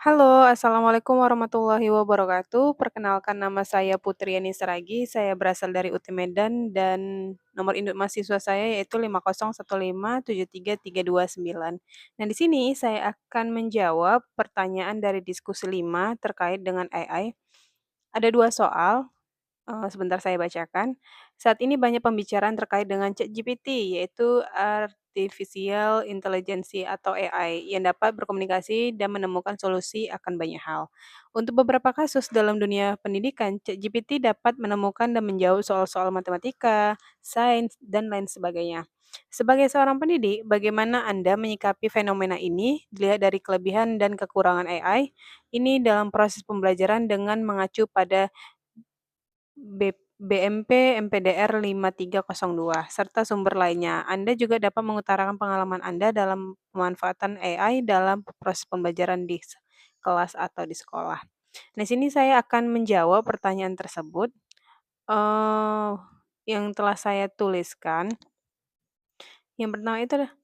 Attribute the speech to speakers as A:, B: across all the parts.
A: Halo, Assalamualaikum warahmatullahi wabarakatuh. Perkenalkan nama saya Putriani Saragi, saya berasal dari UT Medan dan nomor induk mahasiswa saya yaitu 501573329. Nah, di sini saya akan menjawab pertanyaan dari diskusi 5 terkait dengan AI. Ada 2 soal, sebentar saya bacakan. Saat ini banyak pembicaraan terkait dengan ChatGPT, yaitu Artificial Intelligence atau AI, yang dapat berkomunikasi dan menemukan solusi akan banyak hal. Untuk beberapa kasus dalam dunia pendidikan, ChatGPT dapat menemukan dan menjawab soal-soal matematika, sains, dan lain sebagainya. Sebagai seorang pendidik, bagaimana Anda menyikapi fenomena ini dilihat dari kelebihan dan kekurangan AI ini dalam proses pembelajaran dengan mengacu pada BMP MPDR 5302 serta sumber lainnya. Anda juga dapat mengutarakan pengalaman Anda dalam pemanfaatan AI dalam proses pembelajaran di kelas atau di sekolah. Nah, di sini saya akan menjawab pertanyaan tersebut, eee, yang telah saya tuliskan. Yang pertama itu adalah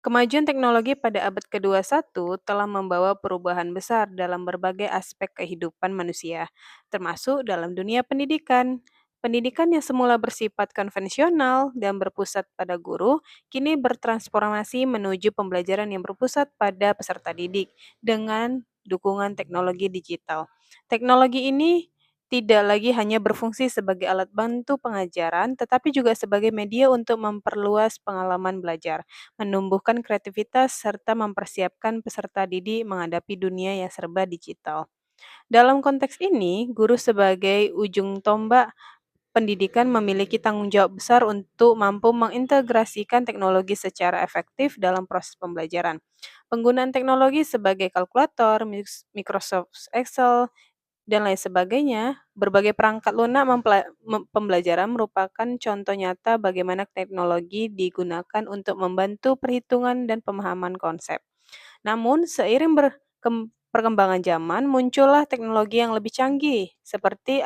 A: kemajuan teknologi pada abad ke-21 telah membawa perubahan besar dalam berbagai aspek kehidupan manusia, termasuk dalam dunia pendidikan. Pendidikan yang semula bersifat konvensional dan berpusat pada guru, kini bertransformasi menuju pembelajaran yang berpusat pada peserta didik dengan dukungan teknologi digital. Teknologi ini tidak lagi hanya berfungsi sebagai alat bantu pengajaran, tetapi juga sebagai media untuk memperluas pengalaman belajar, menumbuhkan kreativitas, serta mempersiapkan peserta didik menghadapi dunia yang serba digital. Dalam konteks ini, guru sebagai ujung tombak pendidikan memiliki tanggung jawab besar untuk mampu mengintegrasikan teknologi secara efektif dalam proses pembelajaran. Penggunaan teknologi sebagai kalkulator, Microsoft Excel, dan lain sebagainya, berbagai perangkat lunak pembelajaran merupakan contoh nyata bagaimana teknologi digunakan untuk membantu perhitungan dan pemahaman konsep. Namun, seiring perkembangan zaman, muncullah teknologi yang lebih canggih, seperti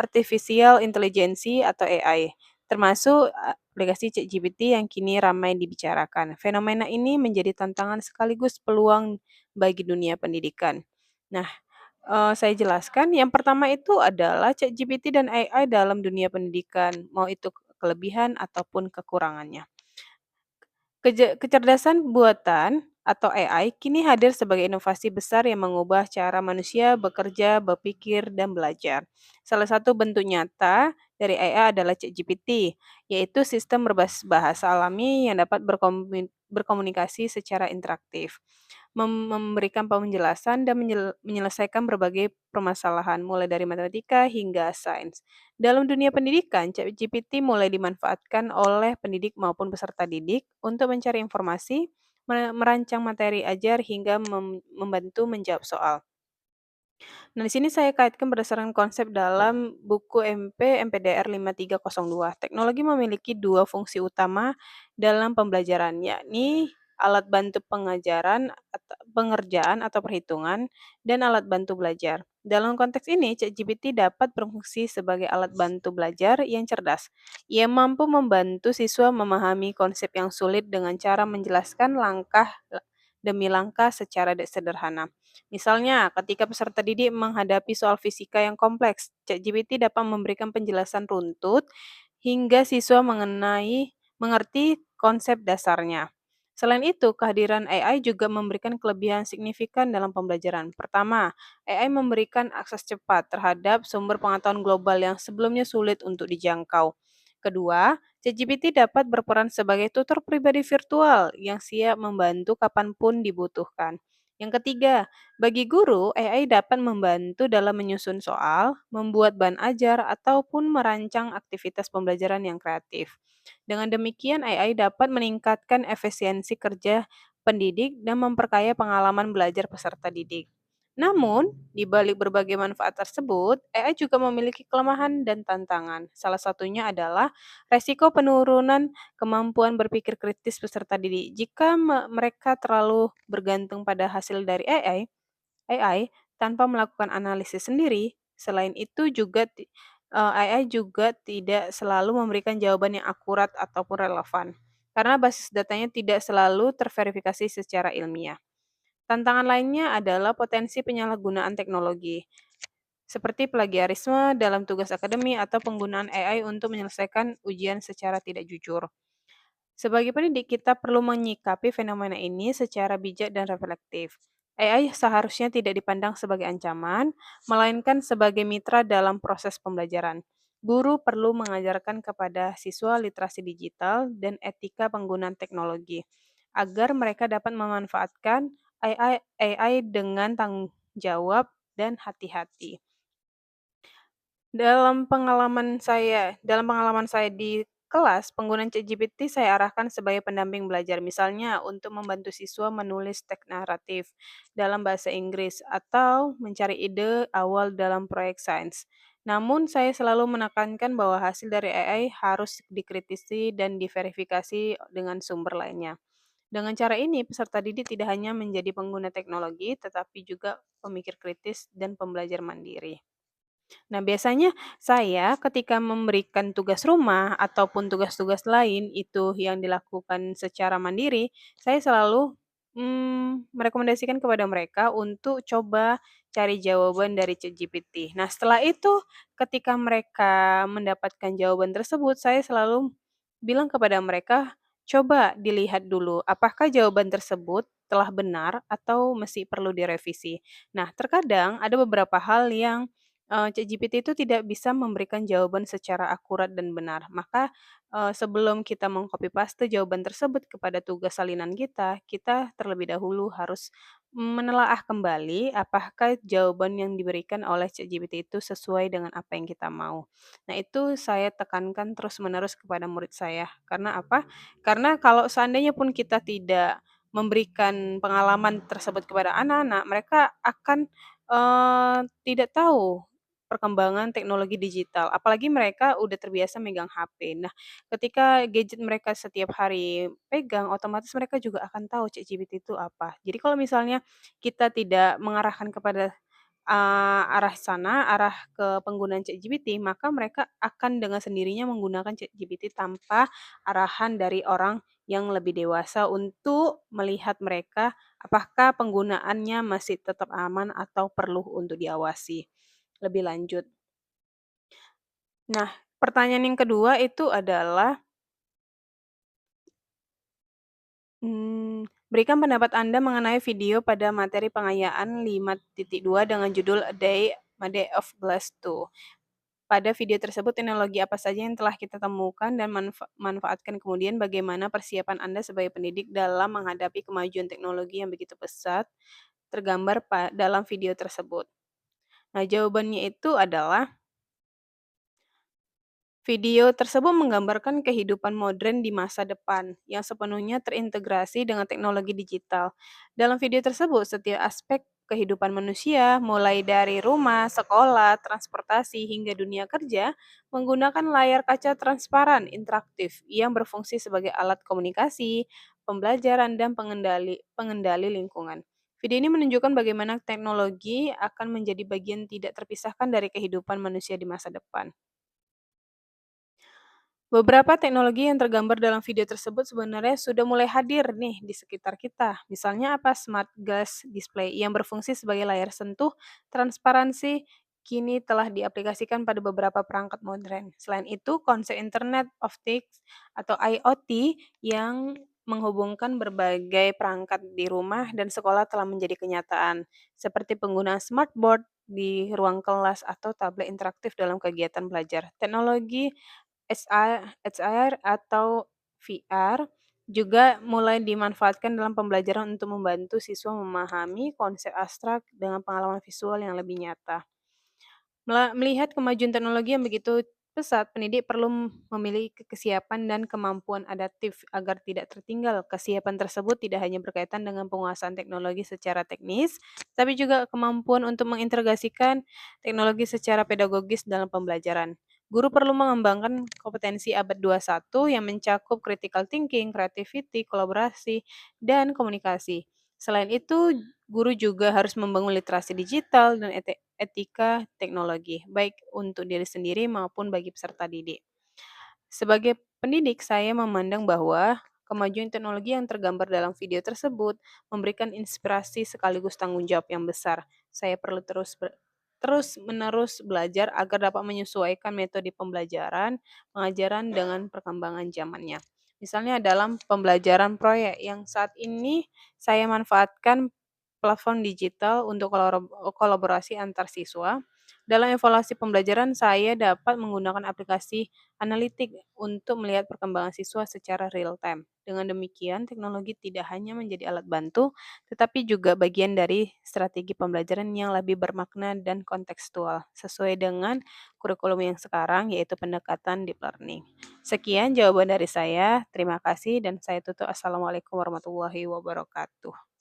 A: artificial intelligence atau AI, termasuk aplikasi ChatGPT yang kini ramai dibicarakan. Fenomena ini menjadi tantangan sekaligus peluang bagi dunia pendidikan. Nah, saya jelaskan, yang pertama itu adalah ChatGPT dan AI dalam dunia pendidikan, mau itu kelebihan ataupun kekurangannya. Kecerdasan buatan atau AI kini hadir sebagai inovasi besar yang mengubah cara manusia bekerja, berpikir, dan belajar. Salah satu bentuk nyata dari AI adalah ChatGPT, yaitu sistem berbasis bahasa alami yang dapat berkomunikasi secara interaktif, memberikan penjelasan dan menyelesaikan berbagai permasalahan, mulai dari matematika hingga sains. Dalam dunia pendidikan, ChatGPT mulai dimanfaatkan oleh pendidik maupun peserta didik untuk mencari informasi, merancang materi ajar, hingga membantu menjawab soal. Nah, di sini saya kaitkan berdasarkan konsep dalam buku MPDR 5302. Teknologi memiliki dua fungsi utama dalam pembelajaran, yakni alat bantu pengerjaan atau perhitungan, dan alat bantu belajar. Dalam konteks ini, ChatGPT dapat berfungsi sebagai alat bantu belajar yang cerdas. Ia mampu membantu siswa memahami konsep yang sulit dengan cara menjelaskan langkah demi langkah secara sederhana. Misalnya, ketika peserta didik menghadapi soal fisika yang kompleks, ChatGPT dapat memberikan penjelasan runtut hingga siswa mengerti konsep dasarnya. Selain itu, kehadiran AI juga memberikan kelebihan signifikan dalam pembelajaran. Pertama, AI memberikan akses cepat terhadap sumber pengetahuan global yang sebelumnya sulit untuk dijangkau. Kedua, ChatGPT dapat berperan sebagai tutor pribadi virtual yang siap membantu kapanpun dibutuhkan. Yang ketiga, bagi guru, AI dapat membantu dalam menyusun soal, membuat bahan ajar, ataupun merancang aktivitas pembelajaran yang kreatif. Dengan demikian, AI dapat meningkatkan efisiensi kerja pendidik dan memperkaya pengalaman belajar peserta didik. Namun, di balik berbagai manfaat tersebut, AI juga memiliki kelemahan dan tantangan. Salah satunya adalah resiko penurunan kemampuan berpikir kritis peserta didik. Jika mereka terlalu bergantung pada hasil dari AI tanpa melakukan analisis sendiri. Selain itu juga AI juga tidak selalu memberikan jawaban yang akurat ataupun relevan, karena basis datanya tidak selalu terverifikasi secara ilmiah. Tantangan lainnya adalah potensi penyalahgunaan teknologi, seperti plagiarisme dalam tugas akademi atau penggunaan AI untuk menyelesaikan ujian secara tidak jujur. Sebagai pendidik, kita perlu menyikapi fenomena ini secara bijak dan reflektif. AI seharusnya tidak dipandang sebagai ancaman, melainkan sebagai mitra dalam proses pembelajaran. Guru perlu mengajarkan kepada siswa literasi digital dan etika penggunaan teknologi, agar mereka dapat memanfaatkan AI dengan tanggung jawab dan hati-hati. Dalam pengalaman saya di kelas, penggunaan ChatGPT saya arahkan sebagai pendamping belajar, misalnya untuk membantu siswa menulis teks naratif dalam bahasa Inggris atau mencari ide awal dalam proyek sains. Namun, saya selalu menekankan bahwa hasil dari AI harus dikritisi dan diverifikasi dengan sumber lainnya. Dengan cara ini, peserta didik tidak hanya menjadi pengguna teknologi, tetapi juga pemikir kritis dan pembelajar mandiri. Nah, biasanya saya ketika memberikan tugas rumah ataupun tugas-tugas lain itu yang dilakukan secara mandiri, saya selalu, merekomendasikan kepada mereka untuk coba cari jawaban dari ChatGPT. Nah, setelah itu ketika mereka mendapatkan jawaban tersebut, saya selalu bilang kepada mereka, "Coba dilihat dulu, apakah jawaban tersebut telah benar atau masih perlu direvisi?" Nah, terkadang ada beberapa hal yang ChatGPT itu tidak bisa memberikan jawaban secara akurat dan benar. Maka, sebelum kita meng-copy paste jawaban tersebut kepada tugas salinan kita, kita terlebih dahulu harus menelaah kembali apakah jawaban yang diberikan oleh ChatGPT itu sesuai dengan apa yang kita mau. Nah, itu saya tekankan terus-menerus kepada murid saya. Karena apa? Karena kalau seandainya pun kita tidak memberikan pengalaman tersebut kepada anak-anak, mereka akan, tidak tahu perkembangan teknologi digital, apalagi mereka udah terbiasa megang HP. Nah, ketika gadget mereka setiap hari pegang, otomatis mereka juga akan tahu ChatGPT itu apa. Jadi kalau misalnya kita tidak mengarahkan kepada, arah sana, arah ke penggunaan ChatGPT, maka mereka akan dengan sendirinya menggunakan ChatGPT tanpa arahan dari orang yang lebih dewasa untuk melihat mereka apakah penggunaannya masih tetap aman atau perlu untuk diawasi lebih lanjut. Nah, pertanyaan yang kedua itu adalah, berikan pendapat Anda mengenai video pada materi pengayaan 5.2 dengan judul A Day of Glass 2. Pada video tersebut teknologi apa saja yang telah kita temukan dan manfaatkan, kemudian bagaimana persiapan Anda sebagai pendidik dalam menghadapi kemajuan teknologi yang begitu pesat tergambar dalam video tersebut. Nah, jawabannya itu adalah video tersebut menggambarkan kehidupan modern di masa depan yang sepenuhnya terintegrasi dengan teknologi digital. Dalam video tersebut, setiap aspek kehidupan manusia, mulai dari rumah, sekolah, transportasi, hingga dunia kerja, menggunakan layar kaca transparan interaktif yang berfungsi sebagai alat komunikasi, pembelajaran, dan pengendali pengendali lingkungan. Video ini menunjukkan bagaimana teknologi akan menjadi bagian tidak terpisahkan dari kehidupan manusia di masa depan. Beberapa teknologi yang tergambar dalam video tersebut sebenarnya sudah mulai hadir nih di sekitar kita. Misalnya apa? Smart glass display yang berfungsi sebagai layar sentuh transparansi kini telah diaplikasikan pada beberapa perangkat modern. Selain itu, konsep Internet of Things atau IoT yang menghubungkan berbagai perangkat di rumah dan sekolah telah menjadi kenyataan, seperti penggunaan smartboard di ruang kelas atau tablet interaktif dalam kegiatan belajar. Teknologi XR atau VR juga mulai dimanfaatkan dalam pembelajaran untuk membantu siswa memahami konsep abstrak dengan pengalaman visual yang lebih nyata. Melihat kemajuan teknologi yang begitu pesat, pendidik perlu memiliki kesiapan dan kemampuan adaptif agar tidak tertinggal. Kesiapan tersebut tidak hanya berkaitan dengan penguasaan teknologi secara teknis, tapi juga kemampuan untuk mengintegrasikan teknologi secara pedagogis dalam pembelajaran. Guru perlu mengembangkan kompetensi abad 21 yang mencakup critical thinking, creativity, kolaborasi, dan komunikasi. Selain itu, guru juga harus membangun literasi digital dan etika teknologi, baik untuk diri sendiri maupun bagi peserta didik. Sebagai pendidik, saya memandang bahwa Kemajuan teknologi yang tergambar dalam video tersebut memberikan inspirasi sekaligus tanggung jawab yang besar. Saya perlu terus-menerus belajar agar dapat menyesuaikan metode pembelajaran, pengajaran dengan perkembangan zamannya. Misalnya dalam pembelajaran proyek yang saat ini saya manfaatkan platform digital untuk kolaborasi antar siswa. Dalam evaluasi pembelajaran, saya dapat menggunakan aplikasi analitik untuk melihat perkembangan siswa secara real time. Dengan demikian, teknologi tidak hanya menjadi alat bantu, tetapi juga bagian dari strategi pembelajaran yang lebih bermakna dan kontekstual, sesuai dengan kurikulum yang sekarang, yaitu pendekatan deep learning. Sekian jawaban dari saya. Terima kasih dan saya tutup. Assalamualaikum warahmatullahi wabarakatuh.